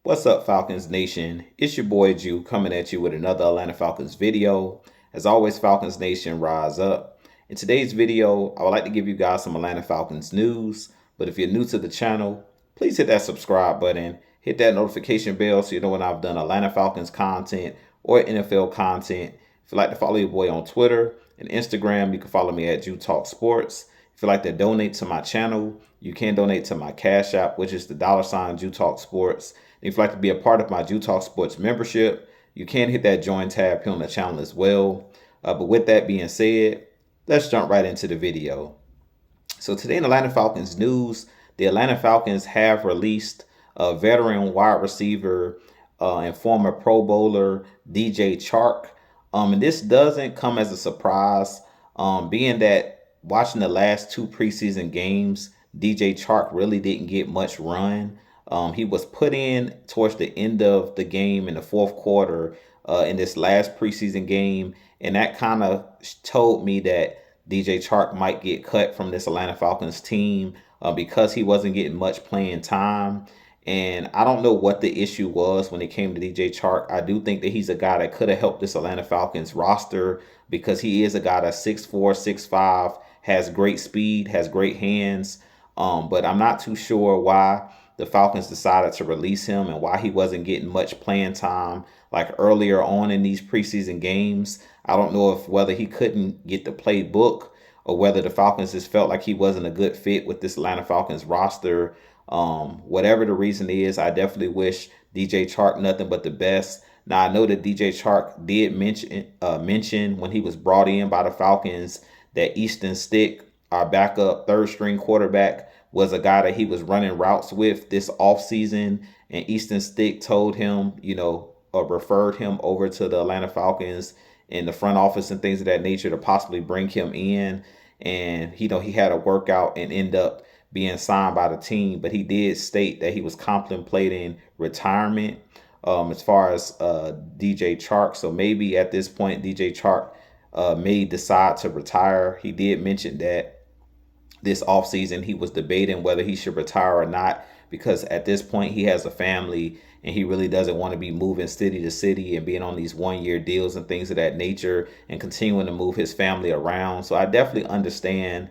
What's up, Falcons Nation? It's your boy Jew coming at you with another Atlanta Falcons video. As always, Falcons Nation, rise up. In today's video, I would like to give you guys some Atlanta Falcons news. But if you're new to the channel, please hit that subscribe button, hit that notification bell so you know when I've done Atlanta Falcons content or NFL content. If you'd like to follow your boy on Twitter and Instagram, you can follow me at Jew Talk Sports. If you'd like to donate to my channel, you can donate to my Cash App, which is the $ Jew Talk Sports. If you'd like to be a part of my Jew Talk Sports membership, you can hit that join tab here on the channel as well. But with that being said, let's jump right into the video. So today in Atlanta Falcons news, the Atlanta Falcons have released a veteran wide receiver and former Pro Bowler DJ Chark. And this doesn't come as a surprise, being that watching the last two preseason games, DJ Chark really didn't get much run. He was put in towards the end of the game in the fourth quarter in this last preseason game. And that kind of told me that DJ Chark might get cut from this Atlanta Falcons team because he wasn't getting much playing time. And I don't know what the issue was when it came to DJ Chark. I do think that he's a guy that could have helped this Atlanta Falcons roster because he is a guy that's 6'4", 6'5", has great speed, has great hands. But I'm not too sure why the Falcons decided to release him and why he wasn't getting much playing time like earlier on in these preseason games. I don't know if whether he couldn't get the playbook or whether the Falcons just felt like he wasn't a good fit with this Atlanta Falcons roster. Whatever the reason is, I definitely wish DJ Chark nothing but the best. Now, I know that DJ Chark did mention when he was brought in by the Falcons that Easton Stick, our backup third string quarterback, was a guy that he was running routes with this offseason. And Easton Stick told him, or referred him over to the Atlanta Falcons in the front office and things of that nature to possibly bring him in. And, he had a workout and end up being signed by the team. But he did state that he was contemplating retirement as far as DJ Chark. So maybe at this point, DJ Chark may decide to retire. He did mention that this offseason he was debating whether he should retire or not, because at this point he has a family and he really doesn't want to be moving city to city and being on these one-year deals and things of that nature and continuing to move his family around. So I definitely understand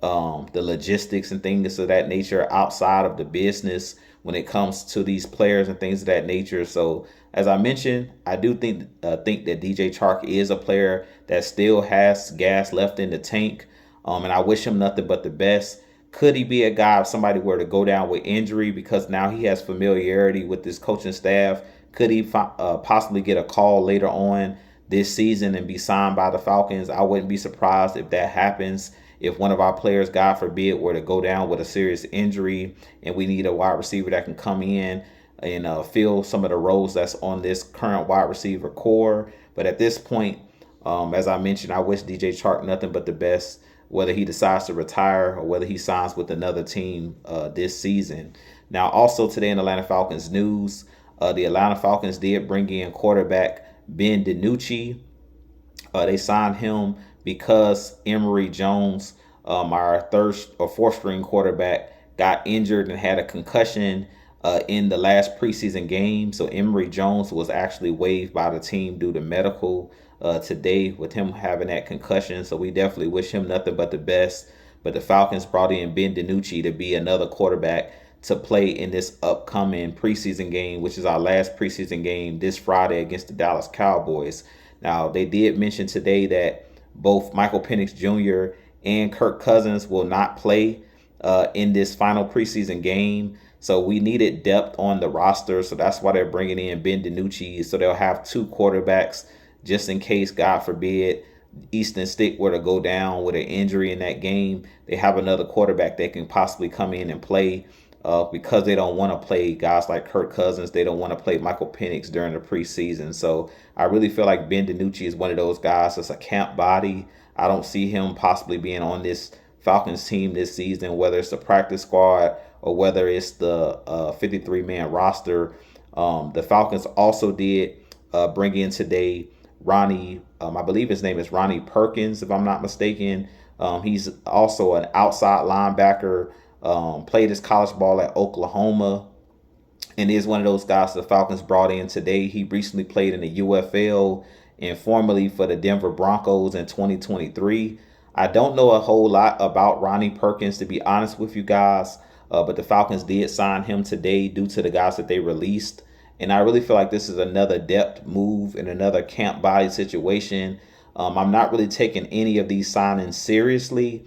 the logistics and things of that nature outside of the business when it comes to these players and things of that nature. So as I mentioned, I do think that DJ Chark is a player that still has gas left in the tank. And I wish him nothing but the best. Could he be a guy if somebody were to go down with injury, because now he has familiarity with this coaching staff? Could he possibly get a call later on this season and be signed by the Falcons? I wouldn't be surprised if that happens. If one of our players, God forbid, were to go down with a serious injury and we need a wide receiver that can come in and fill some of the roles that's on this current wide receiver core. But at this point, as I mentioned, I wish DJ Chark nothing but the best, whether he decides to retire or whether he signs with another team this season. Now, also today in Atlanta Falcons news, the Atlanta Falcons did bring in quarterback Ben Dinucci. They signed him because Emory Jones, our third or fourth string quarterback, got injured and had a concussion in the last preseason game. So Emory Jones was actually waived by the team due to medical today with him having that concussion. So we definitely wish him nothing but the best. But the Falcons brought in Ben Dinucci to be another quarterback to play in this upcoming preseason game, which is our last preseason game this Friday against the Dallas Cowboys. Now, they did mention today that both Michael Penix Jr. and Kirk Cousins will not play in this final preseason game. So we needed depth on the roster. So that's why they're bringing in Ben Dinucci. So they'll have two quarterbacks just in case, God forbid, Easton Stick were to go down with an injury in that game. They have another quarterback that can possibly come in and play because they don't want to play guys like Kirk Cousins. They don't want to play Michael Penix during the preseason. So I really feel like Ben Dinucci is one of those guys that's a camp body. I don't see him possibly being on this Falcons team this season, whether it's the practice squad or whether it's the 53-man roster. The Falcons also did bring in today Ronnie, I believe his name is Ronnie Perkins, if I'm not mistaken. He's also an outside linebacker, played his college ball at Oklahoma. and is one of those guys the Falcons brought in today. He recently played in the UFL and formerly for the Denver Broncos in 2023. I don't know a whole lot about Ronnie Perkins, to be honest with you guys, but the Falcons did sign him today due to the guys that they released. And I really feel like this is another depth move and another camp body situation. I'm not really taking any of these signings seriously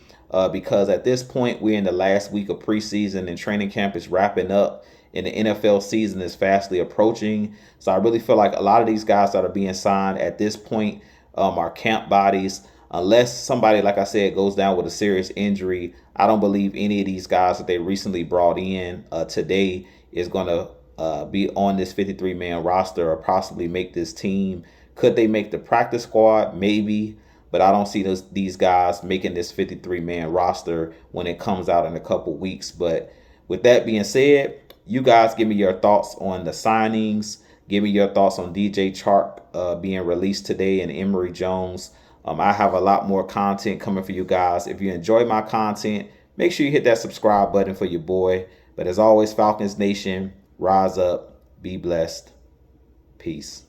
because at this point, we're in the last week of preseason and training camp is wrapping up and the NFL season is fastly approaching. So I really feel like a lot of these guys that are being signed at this point are camp bodies. Unless somebody, like I said, goes down with a serious injury, I don't believe any of these guys that they recently brought in today is going to be on this 53-man roster or possibly make this team. Could they make the practice squad? Maybe. But I don't see these guys making this 53-man roster when it comes out in a couple weeks. But with that being said, you guys give me your thoughts on the signings. Give me your thoughts on DJ Chark being released today and Emory Jones. I have a lot more content coming for you guys. If you enjoy my content, make sure you hit that subscribe button for your boy. But as always, Falcons Nation, rise up, be blessed. Peace.